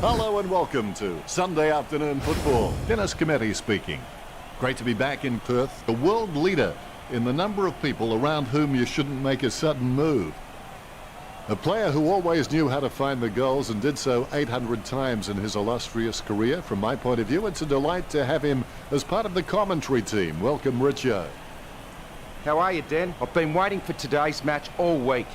Hello and welcome to Sunday afternoon football. Dennis Cometti speaking. Great to be back in Perth, the world leader in the number of people around whom you shouldn't make a sudden move. A player who always knew how to find the goals and did so 800 times in his illustrious career. From my point of view, it's a delight to have him as part of the commentary team. Welcome, Richo. How are you, Den? I've been waiting for today's match all week.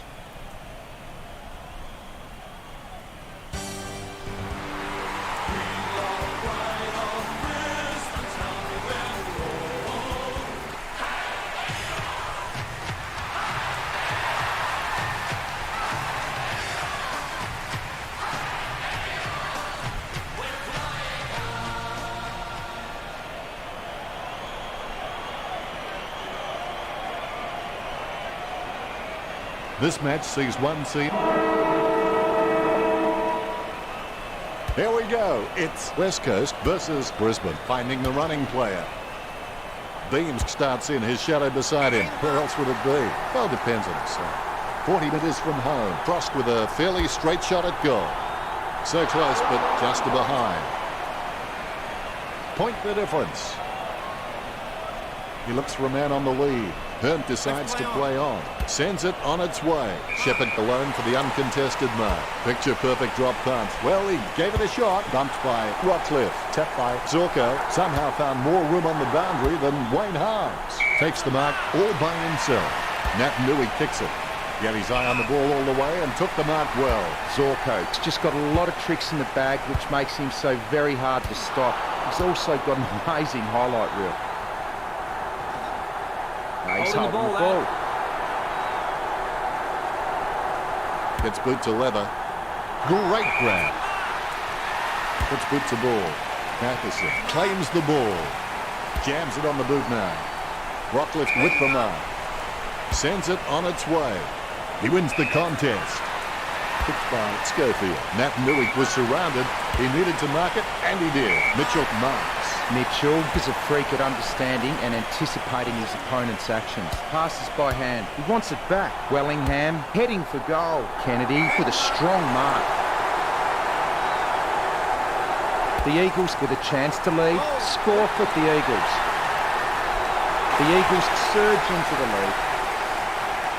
This match sees one seed. Here we go. It's West Coast versus Brisbane, finding the running player. Beams starts in, his shadow beside him. Where else would it be? Well, depends on the side. 40 metres from home. Frost with a fairly straight shot at goal. So close, but just behind. Point the difference. He looks for a man on the lead. Hearn decides to play on. Sends it on its way. Shepherd alone for the uncontested mark. Picture perfect drop punt. Well, he gave it a shot. Bumped by Rockcliffe. Tapped by Zorko. Somehow found more room on the boundary than Wayne Harms. Takes the mark all by himself. Nat Nui kicks it. He had his eye on the ball all the way and took the mark well. Zorko's just got a lot of tricks in the bag, which makes him so very hard to stop. He's also got an amazing highlight reel. He's holding the ball. Gets boot to leather. Great grab. Puts boot to ball. Matheson claims the ball. Jams it on the boot now. Rockcliffe with the mark. Sends it on its way. He wins the contest. Picked by Schofield. Nat Nui was surrounded. He needed to mark it, and he did. Mitchell marks. Mitchell is a freak at understanding and anticipating his opponent's actions. Passes by hand. He wants it back. Wellingham heading for goal. Kennedy with a strong mark. The Eagles with a chance to lead. Score for the Eagles. The Eagles surge into the lead.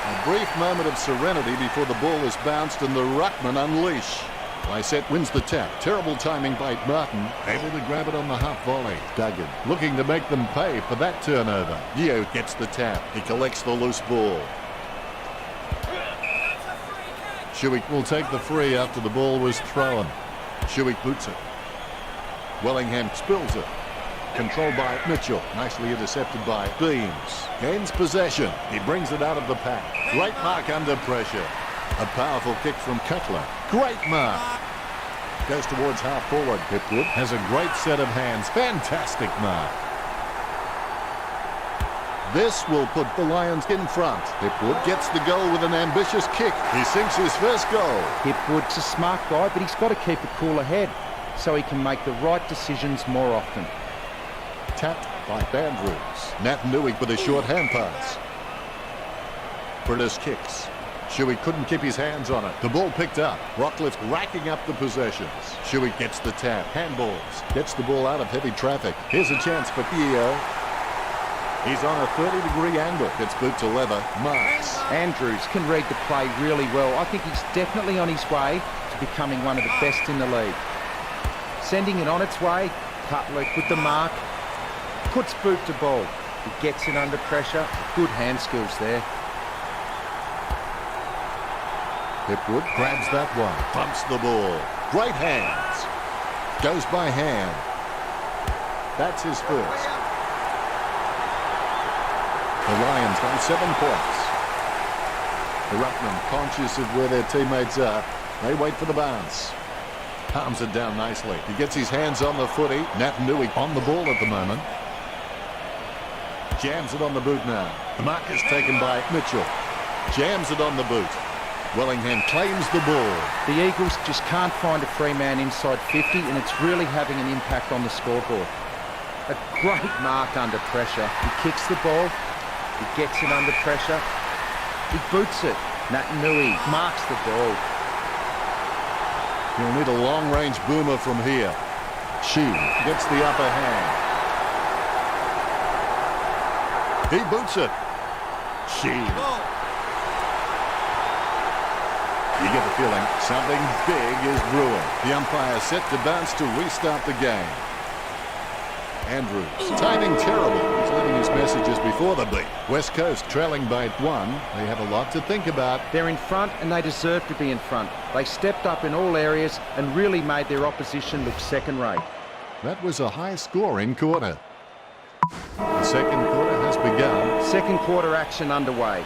A brief moment of serenity before the ball is bounced and the ruckman unleash. Lysette wins the tap. Terrible timing by Martin. Able to grab it on the half volley. Duggan looking to make them pay for that turnover. Yeo gets the tap. He collects the loose ball. Shuey will take the free after the ball was thrown. Shuey boots it. Wellingham spills it. Controlled by Mitchell. Nicely intercepted by Beams. Gains possession. He brings it out of the pack. Great mark under pressure. A powerful kick from Cutler. Great mark. Goes towards half forward. Hipwood has a great set of hands. Fantastic mark. This will put the Lions in front. Hipwood gets the goal with an ambitious kick. He sinks his first goal. Hipwood's a smart guy, but he's got to keep a cooler head so he can make the right decisions more often. Tapped by Andrews. Nat Nui with a short hand pass. British kicks. Shuey couldn't keep his hands on it. The ball picked up. Rockcliffe racking up the possessions. Shuey gets the tap. Handballs. Gets the ball out of heavy traffic. Here's a chance for Yeo. He's on a 30-degree angle. Gets boot to leather. Marks. Andrews can read the play really well. I think he's definitely on his way to becoming one of the best in the league. Sending it on its way. Cutler with the mark. Puts boot to ball. He gets it under pressure. Good hand skills there. Hipwood grabs that one. Bumps the ball. Great hands. Goes by hand. That's his first. The Lions on 7 points. The ruckman, conscious of where their teammates are, they wait for the bounce. Palms it down nicely. He gets his hands on the footy. Nat Nui on the ball at the moment. Jams it on the boot now. The mark is taken by Mitchell. Jams it on the boot. Wellingham claims the ball. The Eagles just can't find a free man inside 50, and it's really having an impact on the scoreboard. A great mark under pressure. He kicks the ball. He gets it under pressure. He boots it. Nat Nui marks the ball. He'll need a long-range boomer from here. She gets the upper hand. He boots it. She. You get the feeling something big is brewing. The umpire set to bounce to restart the game. Andrews, timing terrible. He's leaving his messages before the beat. West Coast trailing by 1. They have a lot to think about. They're in front and they deserve to be in front. They stepped up in all areas and really made their opposition look second-rate. That was a high-scoring quarter. The second quarter has begun. Second quarter action underway.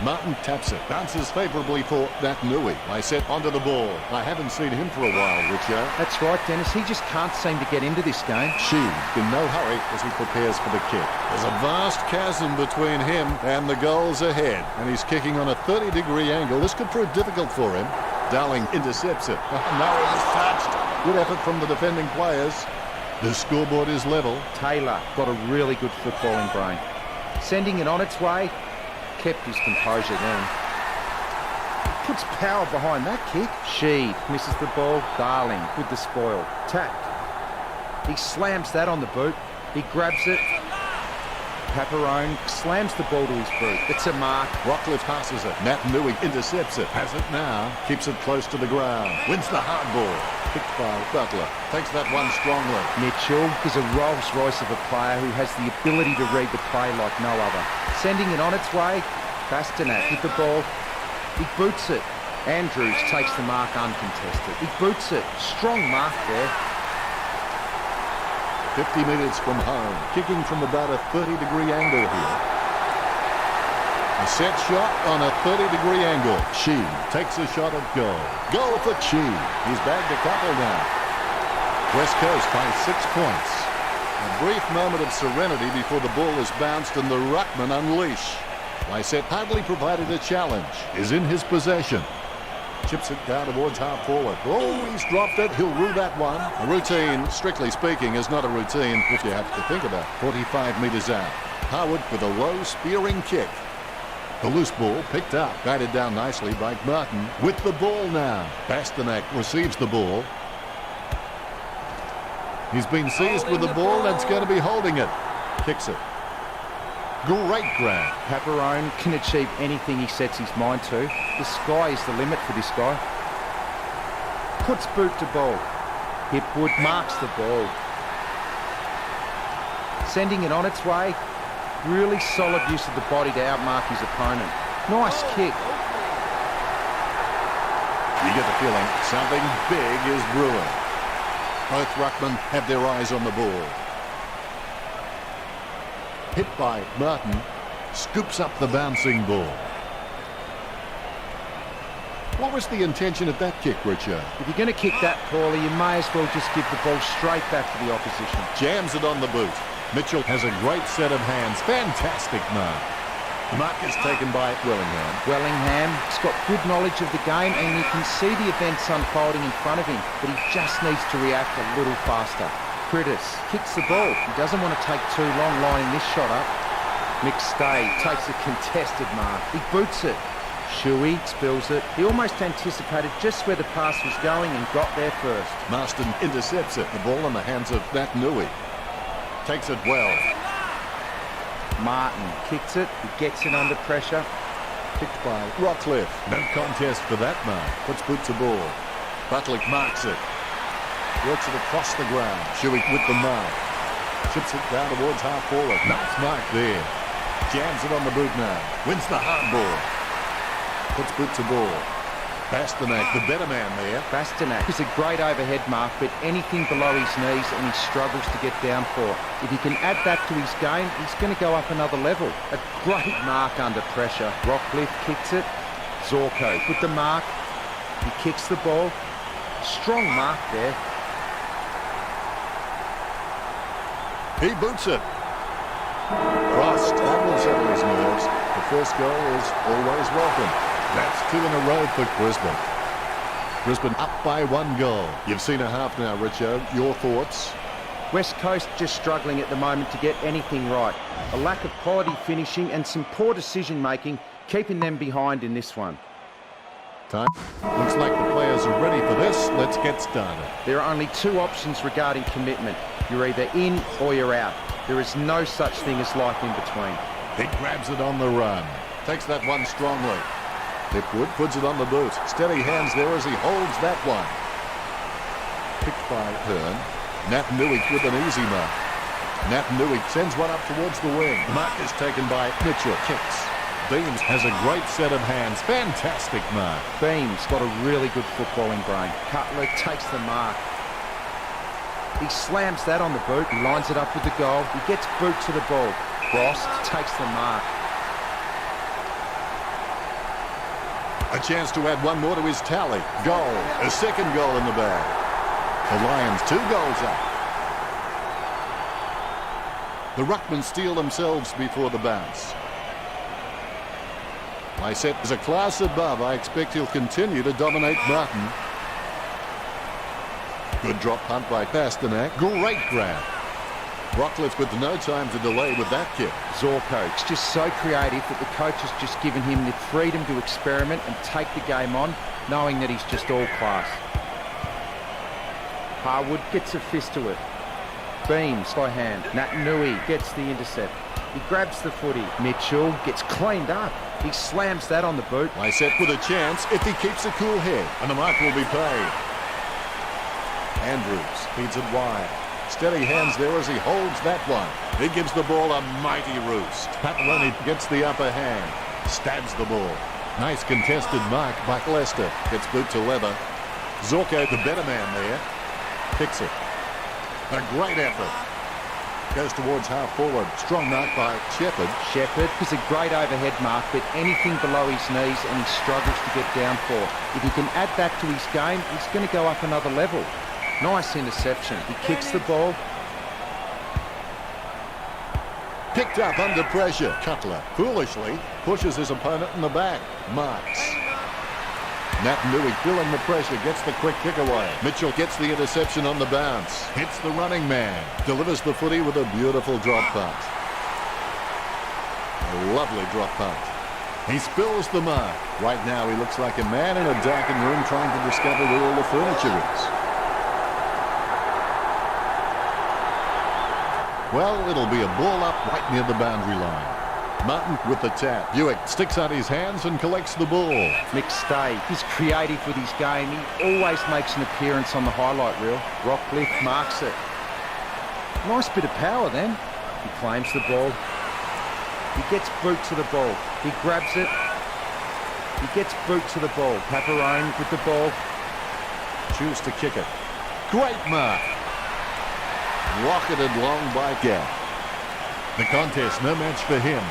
Martin taps it. Bounces favourably for that Nui. I set onto the ball. I haven't seen him for a while, Richard. That's right, Dennis. He just can't seem to get into this game. She in no hurry as he prepares for the kick. There's a vast chasm between him and the goals ahead. And he's kicking on a 30-degree angle. This could prove difficult for him. Darling intercepts it. No, it was touched. Good effort from the defending players. The scoreboard is level. Taylor got a really good footballing brain. Sending it on its way. Kept his composure then. Puts power behind that kick. She misses the ball. Darling with the spoil. Tack. He slams that on the boot. He grabs it. Paparone slams the ball to his boot. It's a mark. Rockcliffe passes it. Nat Nui intercepts it. Has it now. Keeps it close to the ground. Wins the hard ball. Kicked by Butler. Takes that one strongly. Mitchell is a Rolls Royce of a player who has the ability to read the play like no other. Sending it on its way. Bastinak with the ball. He boots it. Andrews takes the mark uncontested. He boots it. Strong mark there. 50 metres from home. Kicking from about a 30-degree angle here. A set shot on a 30-degree angle. She takes a shot at goal. Goal for Chi. He's bagged a couple now. West Coast by 6 points. A brief moment of serenity before the ball is bounced and the ruckman unleash. Lysette hardly provided a challenge. Is in his possession. Chips it down towards half forward. Oh, he's dropped it. He'll rue that one. A routine, strictly speaking, is not a routine if you have to think about. 45 metres out. Harwood with a low spearing kick. The loose ball picked up. Guided down nicely by Martin. With the ball now. Bastinak receives the ball. He's been seized with the ball and it's going to be holding it. Kicks it. Great grab. Paparone can achieve anything he sets his mind to. The sky is the limit for this guy. Puts boot to ball. Hipwood marks the ball. Sending it on its way. Really solid use of the body to outmark his opponent. Nice kick. You get the feeling something big is brewing. Both ruckmen have their eyes on the ball. Hit by Martin. Scoops up the bouncing ball. What was the intention of that kick, Richard? If you're going to kick that poorly, you may as well just give the ball straight back to the opposition. Jams it on the boot. Mitchell has a great set of hands. Fantastic mark. The mark is taken by Wellingham. Wellingham's got good knowledge of the game and you can see the events unfolding in front of him, but he just needs to react a little faster. Critters kicks the ball. He doesn't want to take too long lining this shot up. McStay takes a contested mark. He boots it. Shuey spills it. He almost anticipated just where the pass was going and got there first. Marston intercepts it. The ball in the hands of Nat Nui. Takes it well. Martin kicks it. He gets it under pressure. Picked by Rockcliffe. No contest for that mark. Puts boot to ball. Butler marks it. Works it across the ground. Shuey with the mark. Chips it down towards half forward. Nice mark there. Jams it on the boot now. Wins the hard ball. Puts boot to ball. Bastinak, the better man there. Bastinak is a great overhead mark, but anything below his knees and he struggles to get down for. If he can add that to his game, he's going to go up another level. A great mark under pressure. Rockcliffe kicks it. Zorko with the mark. He kicks the ball. Strong mark there. He boots it. Frost, that will settle his nerves. The first goal is always welcome. That's 2 in a row for Brisbane. Brisbane up by 1 goal. You've seen a half now, Richo. Your thoughts? West Coast just struggling at the moment to get anything right. A lack of quality finishing and some poor decision making keeping them behind in this one. Time. Looks like the players are ready for this. Let's get started. There are only two options regarding commitment. You're either in or you're out. There is no such thing as life in between. He grabs it on the run. Takes that one strongly. Hipwood puts it on the boot. Steady hands there as he holds that one. Picked by Hearn. Nat Nui with an easy mark. Nat Nui sends one up towards the wing. Mark is taken by Mitchell. Kicks. Beams has a great set of hands. Fantastic mark. Beams got a really good footballing brain. Cutler takes the mark. He slams that on the boot and lines it up with the goal. He gets boot to the ball. Frost takes the mark. A chance to add one more to his tally. Goal. A second goal in the bag. The Lions 2 goals up. The Ruckmen steel themselves before the bounce. Lysette is a class above. I expect he'll continue to dominate Martin. Good drop punt by Pasternak. Great grab. Rockcliffe with no time to delay with that kick. Zorko is just so creative that the coach has just given him the freedom to experiment and take the game on, knowing that he's just all class. Harwood gets a fist to it. Beams by hand. Nat Nui gets the intercept. He grabs the footy. Mitchell gets cleaned up. He slams that on the boot. Lysette with a chance if he keeps a cool head. And the mark will be paid. Andrews feeds it wide. Steady hands there as he holds that one. He gives the ball a mighty roost. Paparoni gets the upper hand. Stabs the ball. Nice contested mark by Lester. Gets boot to leather. Zorko, the better man there. Picks it. A great effort. Goes towards half forward. Strong mark by Shepherd. Shepherd is a great overhead mark, but anything below his knees and he struggles to get down for. If he can add that to his game, he's going to go up another level. Nice interception. He kicks the ball. Picked up under pressure. Cutler foolishly pushes his opponent in the back. Marks. Nat Nui feeling the pressure, gets the quick kick away. Mitchell gets the interception on the bounce. Hits the running man. Delivers the footy with a beautiful drop punt. A lovely drop punt. He spills the mark. Right now he looks like a man in a darkened room trying to discover where all the furniture is. Well, it'll be a ball up right near the boundary line. Martin with the tap. Buick sticks out his hands and collects the ball. Tstashe, he's creative with his game. He always makes an appearance on the highlight reel. Rockcliffe marks it. Nice bit of power then. He claims the ball. He gets boot to the ball. He grabs it. He gets boot to the ball. Paparone with the ball. Choose to kick it. Great mark. Rocketed long by Gaff. The contest, no match for him.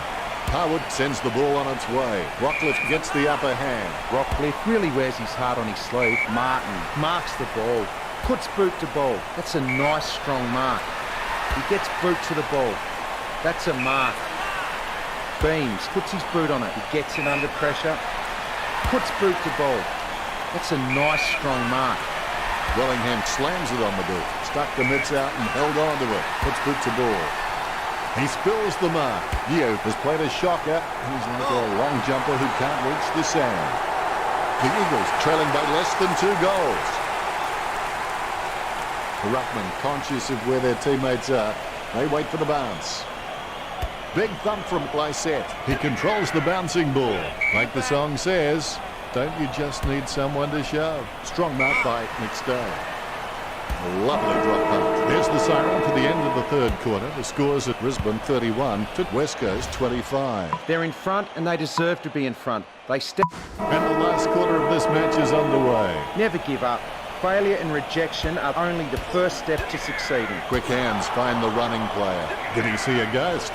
Harwood sends the ball on its way. Rockcliffe gets the upper hand. Rockcliffe really wears his heart on his sleeve. Martin marks the ball. Puts boot to ball. That's a nice strong mark. He gets boot to the ball. That's a mark. Beams puts his boot on it. He gets it under pressure. Puts boot to ball. That's a nice strong mark. Wellingham slams it on the boot. Stuck the mitts out and held on to it. Puts boot to ball. He spills the mark. Yeo has played a shocker. He's like a long jumper who can't reach the sand. The Eagles trailing by less than 2 goals. The Ruckmen, conscious of where their teammates are, they wait for the bounce. Big thump from Lysette. He controls the bouncing ball. Like the song says, don't you just need someone to shove? Strong mark by Tstashe. A lovely drop punt. There's the siren for the end of the third quarter. The scores at Brisbane 31 to West Coast 25. They're in front and they deserve to be in front. They step. And the last quarter of this match is underway. Never give up. Failure and rejection are only the first step to succeeding. Quick hands find the running player. Did he see a ghost?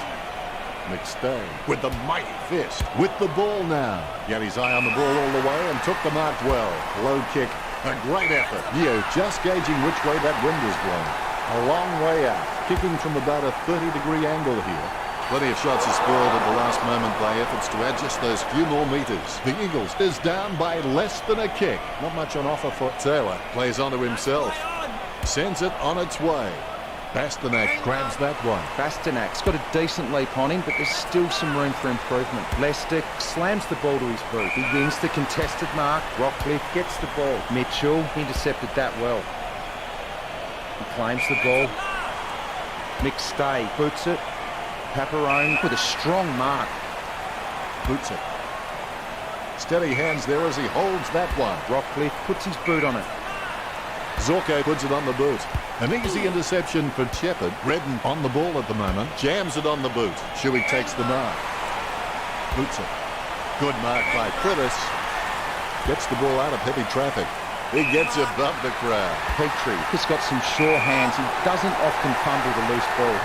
Tstashe with the mighty fist. With the ball now. He had his eye on the ball all the way and took the mark well. Low kick. A great effort. Yeo just gauging which way that wind is blowing. A long way out. Kicking from about a 30-degree angle here. Plenty of shots are spoiled at the last moment by efforts to add just those few more meters. The Eagles is down by less than a kick. Not much on offer for Taylor. Plays onto himself. Sends it on its way. Bastanak grabs that one. Bastinak's got a decent leap on him, but there's still some room for improvement. Lester slams the ball to his boot. He wins the contested mark. Rockcliffe gets the ball. Mitchell intercepted that well. He claims the ball. McStay boots it. Paparone with a strong mark. Boots it. Steady hands there as he holds that one. Rockcliffe puts his boot on it. Zorko puts it on the boot. An easy interception for Shepherd. Redden on the ball at the moment. Jams it on the boot. Shuey takes the mark. Boots it. Good mark by Prittis. Gets the ball out of heavy traffic. He gets above the crowd. Petrie has got some sure hands. He doesn't often fumble the loose ball.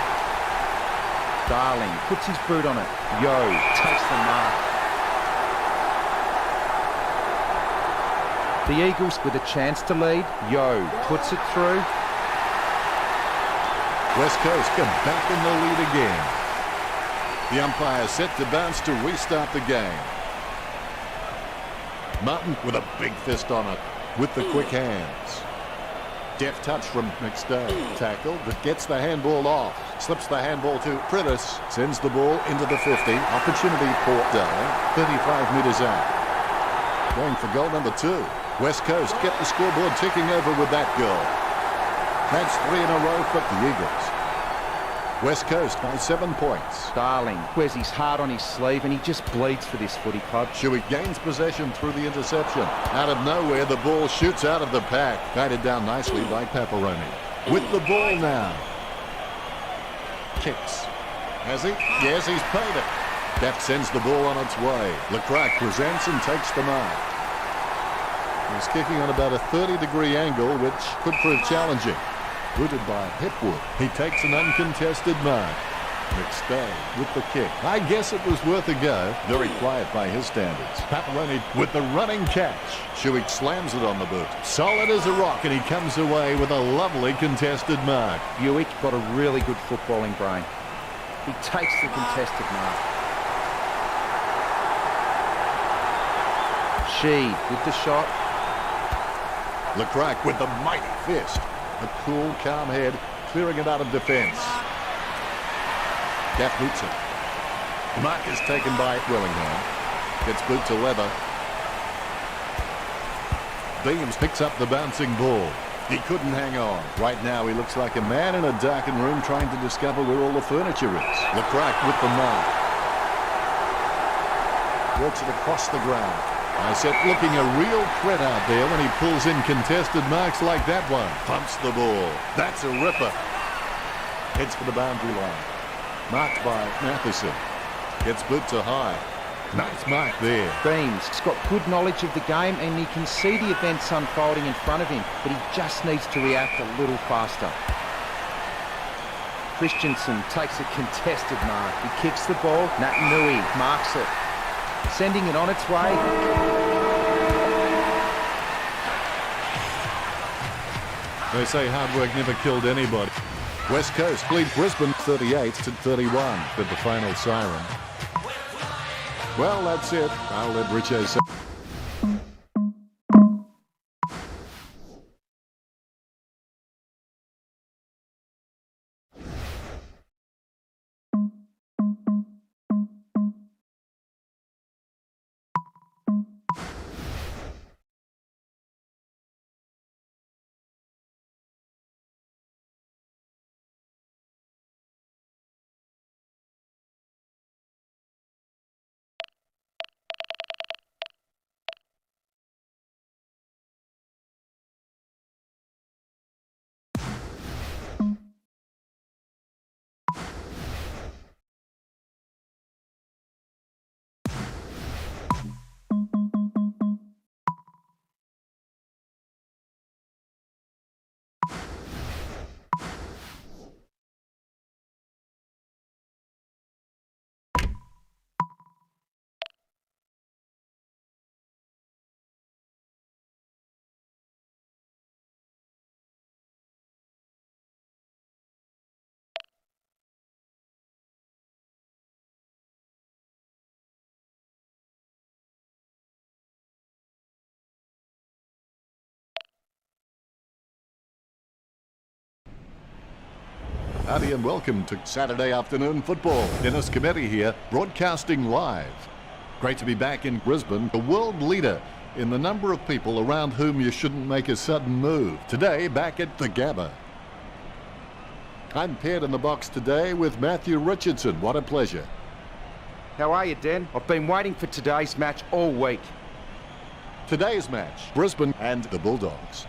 Darling puts his boot on it. Yo takes the mark. The Eagles with a chance to lead. Yo puts it through. West Coast come back in the lead again. The umpire set to bounce to restart the game. Martin with a big fist on it with the quick hands. Deft touch from McStay. Tackle, but gets the handball off. Slips the handball to Prittis. Sends the ball into the 50. Opportunity for Darling. 35 metres out. Going for goal number 2. West Coast get the scoreboard ticking over with that goal. That's 3 in a row for the Eagles. West Coast by 7 points. Darling wears his heart on his sleeve and he just bleeds for this footy club. Shuey gains possession through the interception. Out of nowhere, the ball shoots out of the pack. Guided down nicely by Paparone. With the ball now. Kicks. Has he? Yes, he's paid it. That sends the ball on its way. Lecrac presents and takes the mark. He's kicking on about a 30-degree angle, which could prove challenging. Rooted by Hipwood. He takes an uncontested mark. McStay with the kick. I guess it was worth a go. Very quiet by his standards. Paparone with the running catch. Shuey slams it on the boot. Solid as a rock, and he comes away with a lovely contested mark. Buick got a really good footballing brain. He takes the contested mark. Sheed with the shot. Lecrac with the mighty fist. A cool, calm head, clearing it out of defence. Gaff boots it. The mark is taken by Willingham. Gets boot to Leather. Beams picks up the bouncing ball. He couldn't hang on. Right now he looks like a man in a darkened room trying to discover where all the furniture is. Lecrac with the mark. Works it across the ground. I said looking a real threat out there when he pulls in contested marks like that one. Pumps the ball. That's a ripper. Heads for the boundary line. Marked by Matheson. Gets boot to high. Nice mark there. Beams has got good knowledge of the game and he can see the events unfolding in front of him, but he just needs to react a little faster. Christensen takes a contested mark. He kicks the ball. Natanui marks it. Sending it on its way. They say hard work never killed anybody. West Coast lead Brisbane 38-31 with the final siren. Well, that's it. I'll let Richo say. Howdy and welcome to Saturday afternoon football. Dennis Cometti here, broadcasting live. Great to be back in Brisbane, the world leader in the number of people around whom you shouldn't make a sudden move. Today, back at the Gabba. I'm paired in the box today with Matthew Richardson. What a pleasure. How are you, Den? I've been waiting for today's match all week. Today's match, Brisbane and the Bulldogs.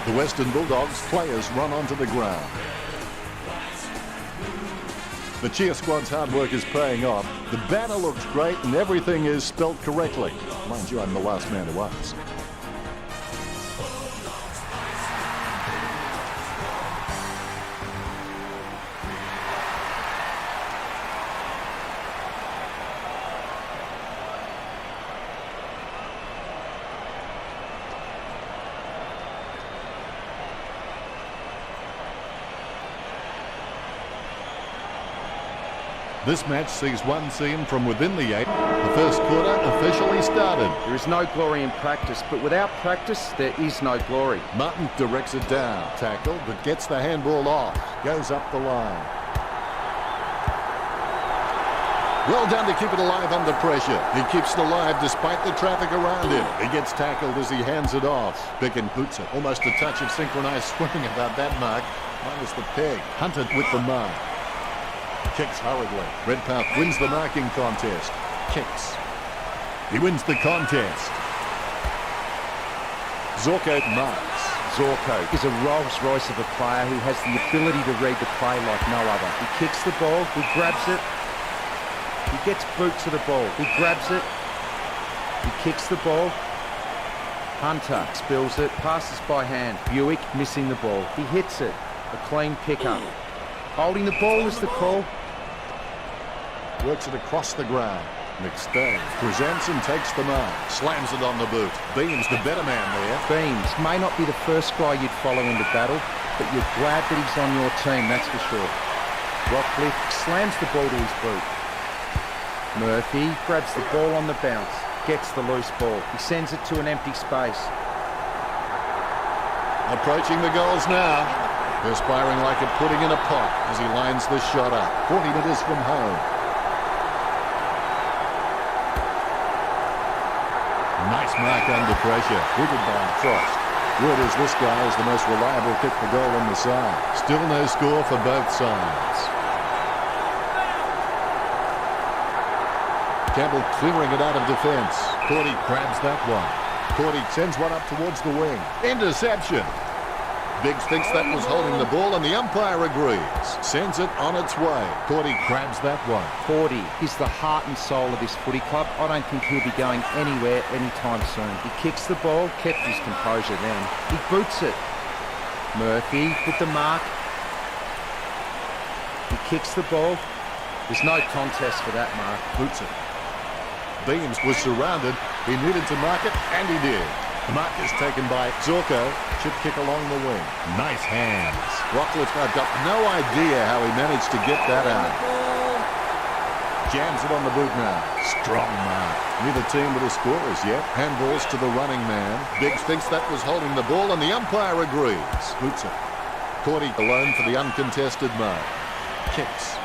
The Western Bulldogs players run onto the ground. The cheer squad's hard work is paying off. The banner looks great and everything is spelt correctly. Mind you, I'm the last man to ask. This match sees one scene from within the 8. The first quarter officially started. There is no glory in practice, but without practice, there is no glory. Martin directs it down. Tackle, but gets the handball off. Goes up the line. Well done to keep it alive under pressure. He keeps it alive despite the traffic around him. He gets tackled as he hands it off. Bicken boots it. Almost a touch of synchronized swimming about that mark. Minus the peg. Hunted with the mark. Kicks hurriedly. Redpath wins the marking contest. Kicks. He wins the contest. Zorko marks. Zorko is a Rolls Royce of a player who has the ability to read the play like no other. He kicks the ball, he grabs it, he gets boot to the ball, he grabs it, he kicks the ball. Hunter spills it, passes by hand. Buick missing the ball. He hits it. A clean pickup. Holding the ball is the call. Works it across the ground. McStay presents and takes the mark. Slams it on the boot. Beams the better man there. Beams may not be the first guy you'd follow into battle, but you're glad that he's on your team, that's for sure. Rockcliffe slams the ball to his boot. Murphy grabs the ball on the bounce. Gets the loose ball. He sends it to an empty space. Approaching the goals now. Perspiring like a pudding in a pot as he lines the shot up. 40 metres from home. Nice mark under pressure. Hooted by Frost. Word is this guy is the most reliable kick for goal on the side. Still no score for both sides. Campbell clearing it out of defence. Cordy grabs that one. Cordy sends one up towards the wing. Interception. Biggs thinks that was holding the ball and the umpire agrees. Sends it on its way. Cordy grabs that one. Cordy is the heart and soul of this footy club. I don't think he'll be going anywhere anytime soon. He kicks the ball, kept his composure then. He boots it. Murphy with the mark. He kicks the ball. There's no contest for that mark. Boots it. Beams was surrounded. He needed to mark it, and he did. The mark is taken by Zorko. Chip kick along the wing. Nice hands. Rockcliffe, I've got no idea how he managed to get that out. Jams it on the boot now. Strong mark. Neither team with a score as yet. Handballs to the running man. Biggs thinks that was holding the ball, and the umpire agrees. Boots it. Cordy alone for the uncontested mark. Kicks.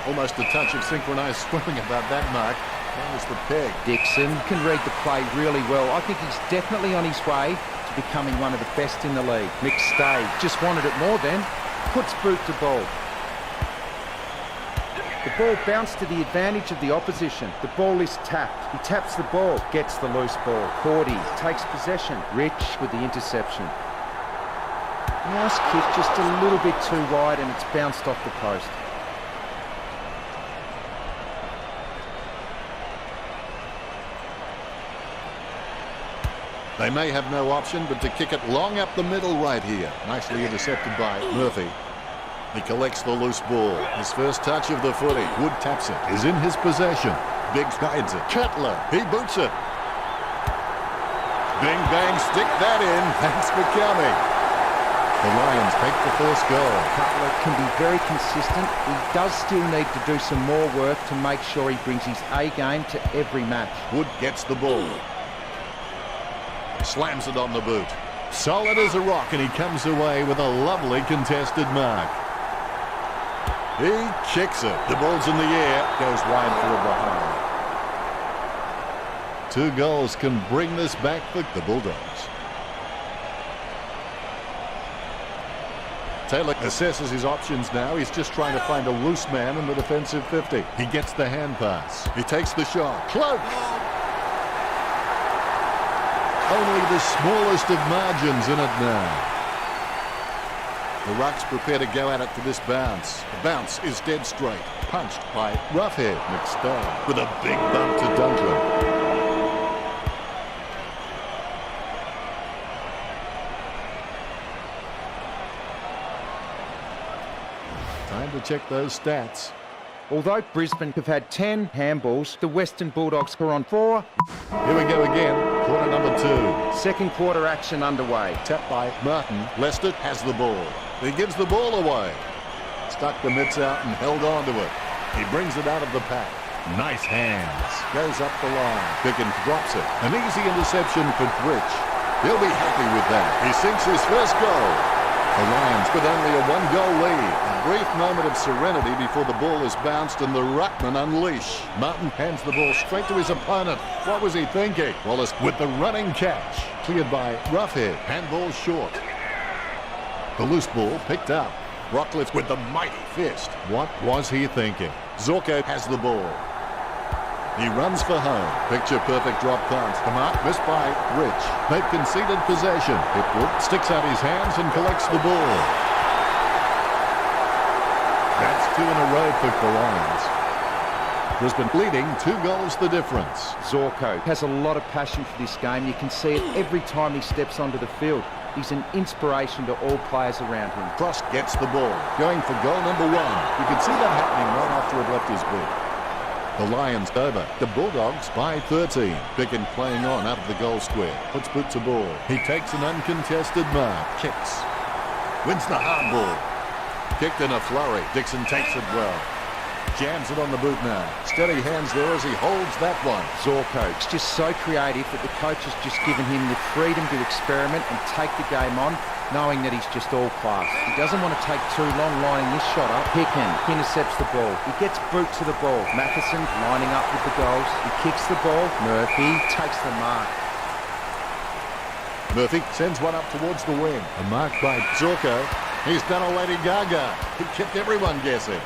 Almost a touch of synchronized swimming about that mark. There's the peg. Dixon can read the play really well. I think he's definitely on his way to becoming one of the best in the league. McStay just wanted it more then. Puts boot to ball. The ball bounced to the advantage of the opposition. The ball is tapped. He taps the ball, gets the loose ball. Cordy takes possession. Rich with the interception. Nice kick, just a little bit too wide and it's bounced off the post. They may have no option but to kick it long up the middle right here. Nicely intercepted by Murphy. He collects the loose ball. His first touch of the footy. Wood taps it. Is in his possession. Biggs guides it. Cutler. He boots it. Bing bang, stick that in. Thanks for coming. The Lions take the first goal. Cutler can be very consistent. He does still need to do some more work to make sure he brings his A game to every match. Wood gets the ball. Slams it on the boot. Solid as a rock, and he comes away with a lovely contested mark. He kicks it. The ball's in the air. Goes wide for a behind. 2 goals can bring this back for the Bulldogs. Taylor assesses his options now. He's just trying to find a loose man in the defensive 50. He gets the hand pass. He takes the shot. Cloak! Only the smallest of margins in it now. The Rucks prepare to go at it for this bounce. The bounce is dead straight. Punched by roughhead McStone with a big bump to Dunklin. Time to check those stats. Although Brisbane have had 10 handballs, the Western Bulldogs are on 4. Here we go again. Quarter number 2. Second quarter action underway. Tapped by Martin. Leicester has the ball. He gives the ball away. Stuck the mitts out and held on to it. He brings it out of the pack. Nice hands. Goes up the line. Pickens drops it. An easy interception for Rich. He'll be happy with that. He sinks his first goal. The Lions with only a 1-goal lead. A brief moment of serenity before the ball is bounced and the Ruckman unleash. Martin hands the ball straight to his opponent. What was he thinking? Wallace with the running catch. Cleared by Roughhead. Handball short. The loose ball picked up. Rockcliffe with the mighty fist. What was he thinking? Zorko has the ball. He runs for home. Picture-perfect drop pass. The mark missed by Rich. They've conceded possession. Hipwood sticks out his hands and collects the ball. That's 2 in a row for the Lions. Brisbane leading 2 goals the difference. Zorko has a lot of passion for this game. You can see it every time he steps onto the field. He's an inspiration to all players around him. Cross gets the ball. Going for goal number 1. You can see that happening right after it left his boot. The Lions over. The Bulldogs by 13. Pickens playing on out of the goal square. Puts boot to ball. He takes an uncontested mark. Kicks. Wins the hard ball. Kicked in a flurry. Dixon takes it well. Jams it on the boot now. Steady hands there as he holds that one. Zorko is just so creative that the coach has just given him the freedom to experiment and take the game on, knowing that he's just all class. He doesn't want to take too long lining this shot up. Pickens intercepts the ball. He gets boot to the ball. Matheson lining up with the goals. He kicks the ball. Murphy takes the mark. Murphy sends one up towards the wing. A mark by Zorko. He's done a Lady Gaga. He kept everyone guessing.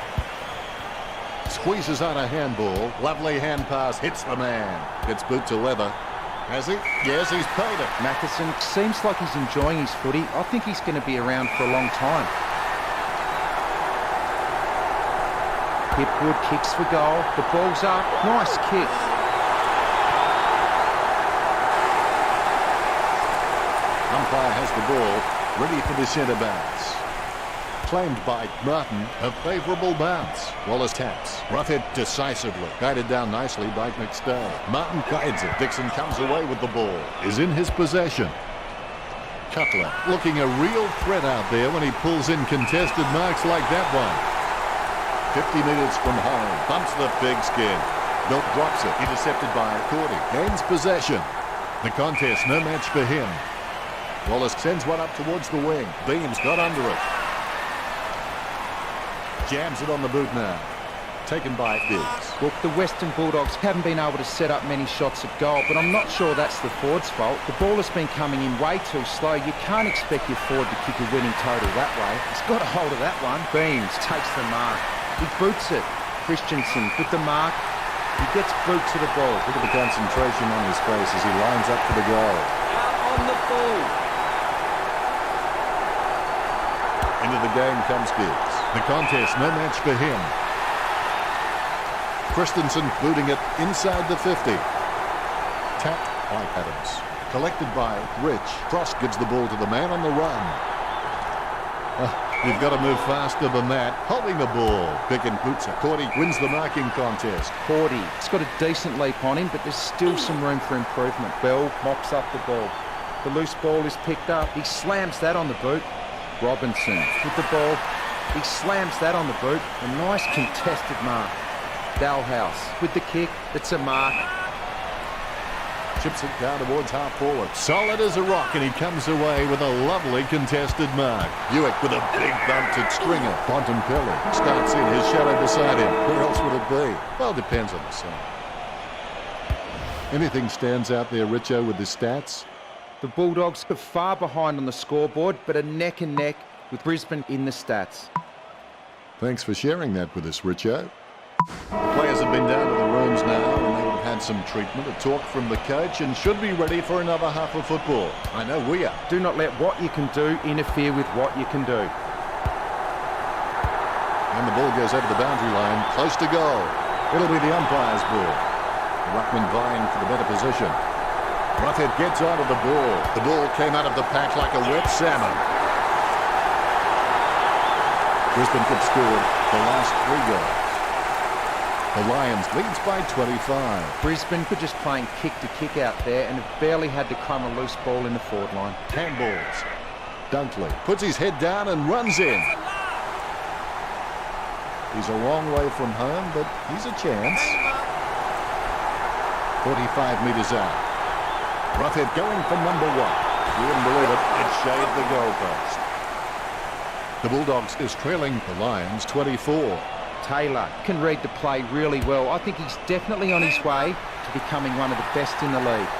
Squeezes out a handball. Lovely hand pass. Hits the man. Gets boot to leather. Has he? Yes, he's paid it. Matheson seems like he's enjoying his footy. I think he's going to be around for a long time. Hipwood kicks for goal. The ball's up. Nice kick. Umpire has the ball. Ready for the centre bounce. Claimed by Martin, a favourable bounce. Wallace taps. Roughhead decisively. Guided down nicely by McStone. Martin guides it. Dixon comes away with the ball. Is in his possession. Cutler looking a real threat out there when he pulls in contested marks like that one. 50 metres from home. Bumps the pigskin. Milt drops it. Intercepted by Cordy. Gains possession. The contest no match for him. Wallace sends one up towards the wing. Beams got under it. Jams it on the boot now. Taken by Biggs. Look, the Western Bulldogs haven't been able to set up many shots at goal, but I'm not sure that's the forward's fault. The ball has been coming in way too slow. You can't expect your forward to kick a winning total that way. He's got a hold of that one. Beams takes the mark. He boots it. Christensen with the mark. He gets boot to the ball. Look at the concentration on his face as he lines up for the goal. Out on the ball. Into the game comes Biggs. The contest, no match for him. Christensen booting it inside the 50. Tapped by Adams. Collected by Rich. Cross gives the ball to the man on the run. You've got to move faster than that. Holding the ball. Pickens boots it. Cordy wins the marking contest. Cordy. He's got a decent leap on him, but there's still some room for improvement. Bell mops up the ball. The loose ball is picked up. He slams that on the boot. Robinson with the ball. He slams that on the boot. A nice contested mark. Dalhouse with the kick. It's a mark. Chips it down towards half forward. Solid as a rock, and he comes away with a lovely contested mark. Hewitt with a big bump to Stringer. Bontempelli starts in, his shadow beside him. Where else would it be? Well, depends on the side. Anything stands out there, Richo, with the stats? The Bulldogs are far behind on the scoreboard, but are neck and neck with Brisbane in the stats. Thanks for sharing that with us, Richo. The players have been down to the rooms now, and they have had some treatment, a talk from the coach, and should be ready for another half of football. I know we are. Do not let what you can do interfere with what you can do. And the ball goes over the boundary line, close to goal. It'll be the umpire's ball. The ruckman vying for the better position. Roughead gets onto the ball. The ball came out of the pack like a wet salmon. Brisbane could score the last 3 goals. The Lions leads by 25. Brisbane were just playing kick to kick out there and have barely had to crumb a loose ball in the forward line. Handballs. Dunkley puts his head down and runs in. He's a long way from home, but he's a chance. 45 metres out. Roughead going for number 1. You wouldn't believe it, it shaved the goalpost. The Bulldogs is trailing the Lions 24. Taylor can read the play really well. I think he's definitely on his way to becoming one of the best in the league.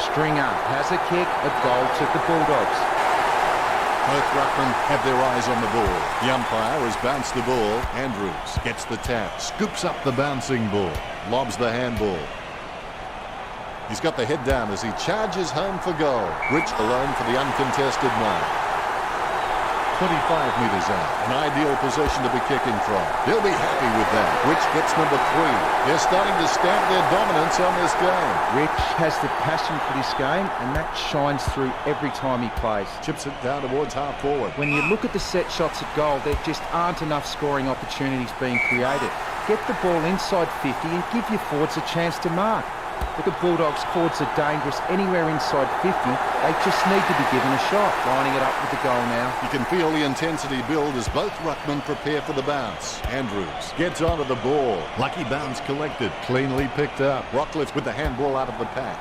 Stringer has a kick, a goal to the Bulldogs. Both ruckmen have their eyes on the ball. The umpire has bounced the ball. Andrews gets the tap, scoops up the bouncing ball, lobs the handball. He's got the head down as he charges home for goal. Rich alone for the uncontested mark. 25 metres out, an ideal position to be kicking from. He'll be happy with that. Rich gets number 3. They're starting to stamp their dominance on this game. Rich has the passion for this game, and that shines through every time he plays. Chips it down towards half forward. When you look at the set shots at goal, there just aren't enough scoring opportunities being created. Get the ball inside 50 and give your forwards a chance to mark. Look at Bulldogs, forwards are dangerous anywhere inside 50. They just need to be given a shot. Lining it up with the goal now. You can feel the intensity build as both ruckmen prepare for the bounce. Andrews gets onto the ball. Lucky bounce collected, cleanly picked up. Rockcliffe with the handball out of the pack.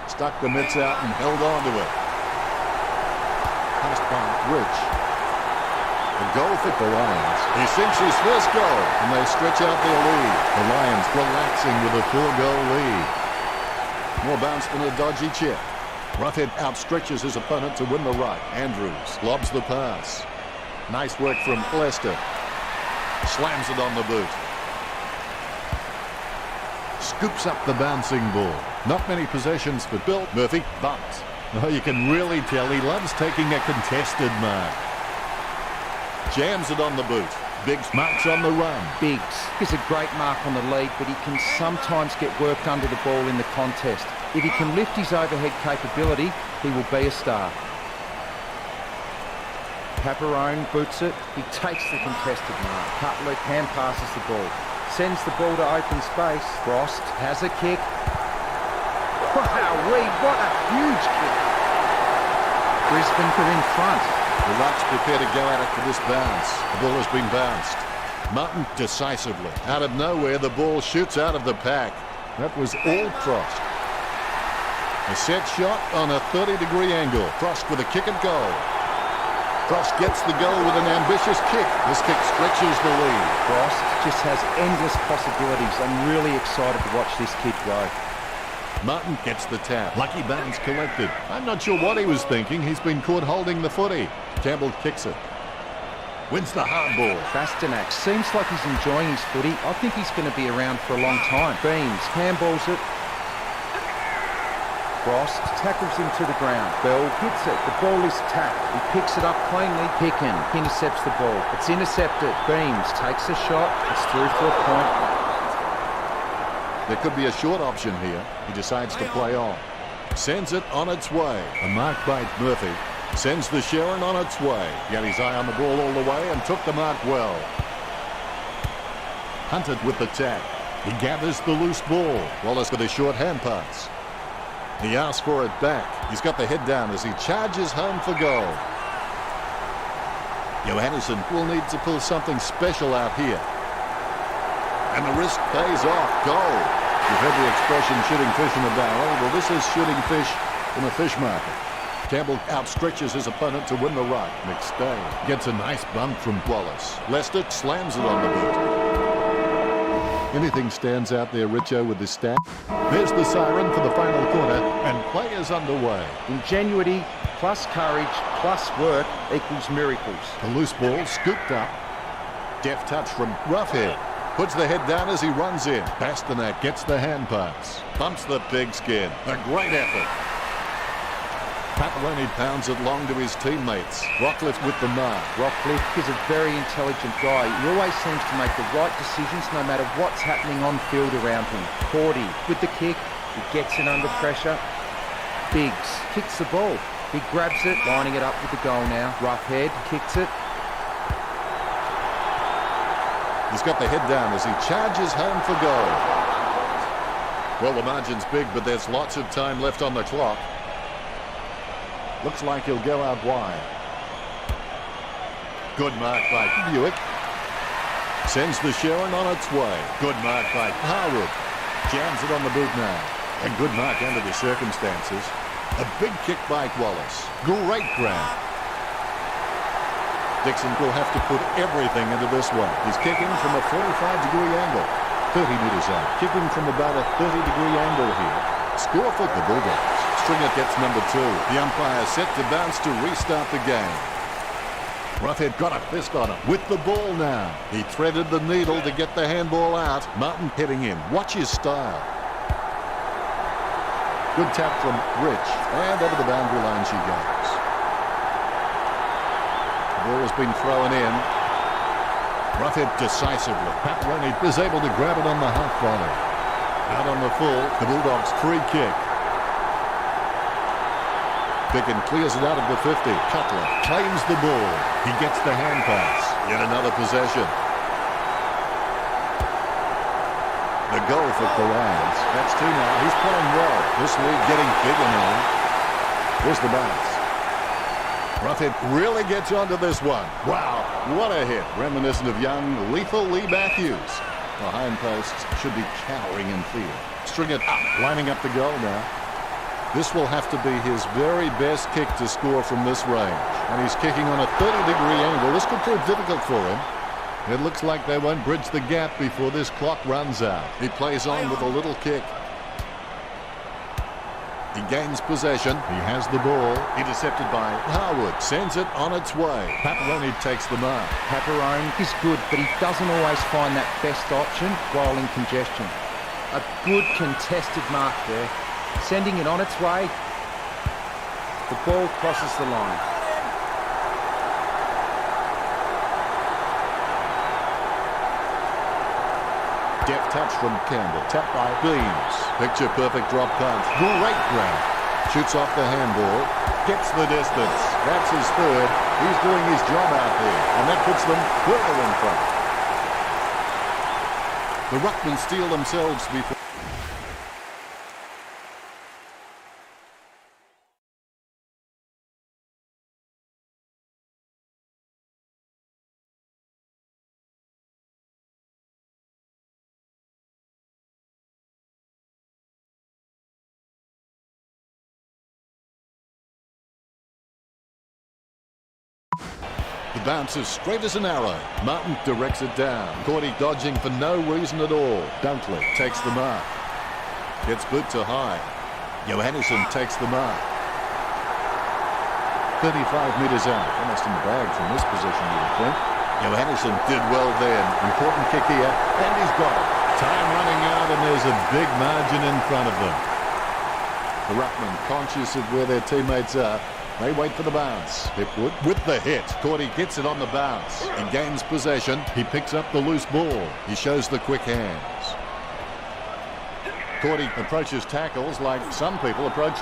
Stuck the mitts out and held on to it. Passed by Rich. A goal for the Lions. He sinks his first goal, and they stretch out their lead. The Lions relaxing with a 4-goal lead. More bounce than a dodgy chip. Roughead outstretches his opponent to win the right. Andrews lobs the pass. Nice work from Lester. Slams it on the boot. Scoops up the bouncing ball. Not many possessions for Bill. Murphy bumps. Oh, you can really tell he loves taking a contested mark. Jams it on the boot. Biggs marks on the run. Biggs is a great mark on the lead, but he can sometimes get worked under the ball in the contest. If he can lift his overhead capability, he will be a star. Paparone boots it. He takes the contested mark. Cutler hand passes the ball. Sends the ball to open space. Frost has a kick. Wow, what a huge kick. Brisbane are in front. The Rucks prepare to go at it for this bounce. The ball has been bounced. Martin decisively. Out of nowhere, the ball shoots out of the pack. That was all Frost. A set shot on a 30-degree angle. Frost with a kick and goal. Frost gets the goal with an ambitious kick. This kick stretches the lead. Frost just has endless possibilities. I'm really excited to watch this kid go. Martin gets the tap. Lucky bounce collected. I'm not sure what he was thinking. He's been caught holding the footy. Campbell kicks it. Wins the hard ball. Bastanak seems like he's enjoying his footy. I think he's going to be around for a long time. Beams handballs it. Frost tackles him to the ground. Bell hits it. The ball is tapped. He picks it up cleanly. Picken intercepts the ball. It's intercepted. Beams takes a shot. It's through for a point. There could be a short option here. He decides to play on. Sends it on its way. A mark by Murphy. Sends the Sharon on its way. He had his eye on the ball all the way and took the mark well. Hunted with the tap. He gathers the loose ball. Wallace with a short hand pass. He asks for it back. He's got the head down as he charges home for goal. Johannesson will need to pull something special out here. And the risk pays off. Goal. You've heard the expression shooting fish in a barrel. Well, this is shooting fish in a fish market. Campbell outstretches his opponent to win the ruck. McStay gets a nice bump from Wallace. Lester slams it on the boot. Anything stands out there, Richo, with this stat? There's the siren for the final quarter, and play is underway. Ingenuity plus courage plus work equals miracles. The loose ball scooped up. Deft touch from Roughhead. Puts the head down as he runs in. Bastanak gets the hand pass. Bumps the pigskin. A great effort. Paparoni pounds it long to his teammates. Rockcliffe with the mark. Rockcliffe is a very intelligent guy. He always seems to make the right decisions no matter what's happening on field around him. Cordy with the kick. He gets it under pressure. Biggs kicks the ball. He grabs it, lining it up with the goal now. Roughhead kicks it. He's got the head down as he charges home for goal. Well, the margin's big, but there's lots of time left on the clock. Looks like he'll go out wide. Good mark by Buick. Sends the Sharon on its way. Good mark by Harwood. Jams it on the boot now. A good mark under the circumstances. A big kick by Wallace. Great grab. Dixon will have to put everything into this one. He's kicking from a 45-degree angle. 30 metres out. Kicking from about a 30-degree angle here. Score for the Bulldogs. Stringer gets number 2. The umpire set to bounce to restart the game. Roughhead got a fist on him with the ball now. He threaded the needle to get the handball out. Martin heading in. Watch his style. Good tap from Rich. And over the boundary line she goes. The ball has been thrown in. Roughhead decisively. Paparoni is able to grab it on the half volley. Out on the full. The Bulldogs free kick. Picken clears it out of the 50. Cutler claims the ball. He gets the hand pass. Yet another possession. The goal for the Lions. That's 2 now. He's playing well. This lead getting bigger now. Here's the bounce. Roughhead really gets onto this one. Wow, what a hit. Reminiscent of young, lethal Lee Matthews. The hindposts should be cowering in fear. Stringer up, lining up the goal now. This will have to be his very best kick to score from this range. And he's kicking on a 30-degree angle. This could prove difficult for him. It looks like they won't bridge the gap before this clock runs out. He plays on with a little kick. He gains possession. He has the ball. Intercepted by Harwood. Sends it on its way. Paparoni takes the mark. Paparoni is good, but he doesn't always find that best option while in congestion. A good contested mark there. Sending it on its way. The ball crosses the line. Deft touch from Campbell. Tapped by Beams. Picture perfect drop punt. Great grab. Shoots off the handball. Gets the distance. That's his 3rd. He's doing his job out there. And that puts them further in front. The Ruckmen steal themselves before. The bounce is straight as an arrow. Martin directs it down. Cordy dodging for no reason at all. Dunkley takes the mark. Gets boot to high. Johannesson takes the mark. 35 metres out. Almost in the bag from this position, you would think. Johannesson did well then. Important kick here. And he's got it. Time running out and there's a big margin in front of them. The Ruckmen conscious of where their teammates are. They wait for the bounce. Hipwood with the hit. Cordy gets it on the bounce. He gains possession. He picks up the loose ball. He shows the quick hands. Cordy approaches tackles like some people approach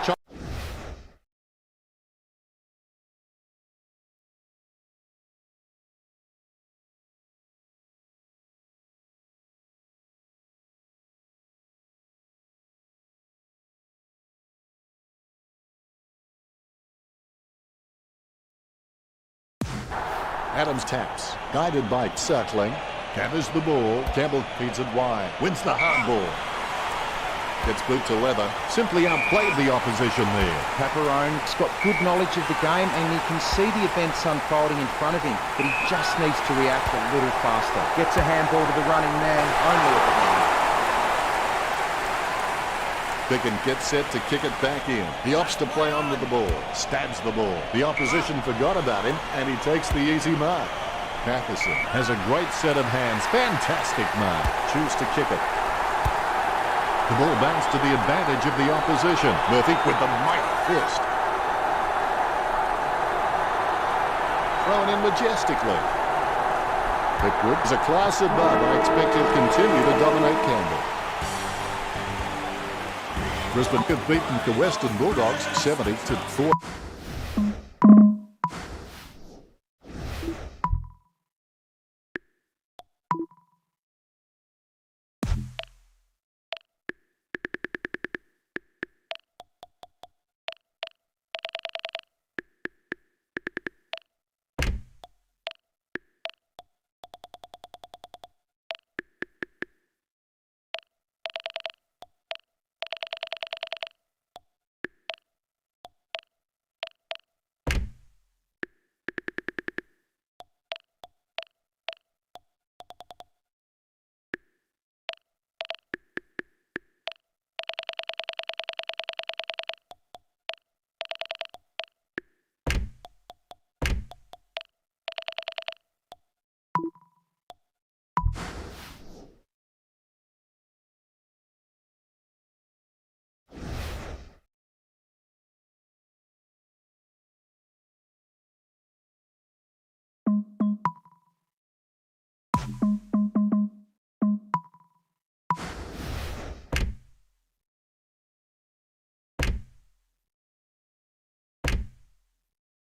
Adams taps, guided by Circling. Gathers the ball. Campbell feeds it wide. Wins the hard ball. Gets boot to leather. Simply outplayed the opposition there. Paparone's got good knowledge of the game and he can see the events unfolding in front of him, but he just needs to react a little faster. Gets a handball to the running man, only at the moment. Pickett gets set to kick it back in. He opts to play on with the ball. Stabs the ball. The opposition forgot about him and he takes the easy mark. Matheson has a great set of hands. Fantastic mark. Choose to kick it. The ball bounced to the advantage of the opposition. Murphy with the mighty fist. Thrown in majestically. Pickwood is a class above. I expect he'll continue to dominate Campbell. Brisbane have beaten the Western Bulldogs 70-4.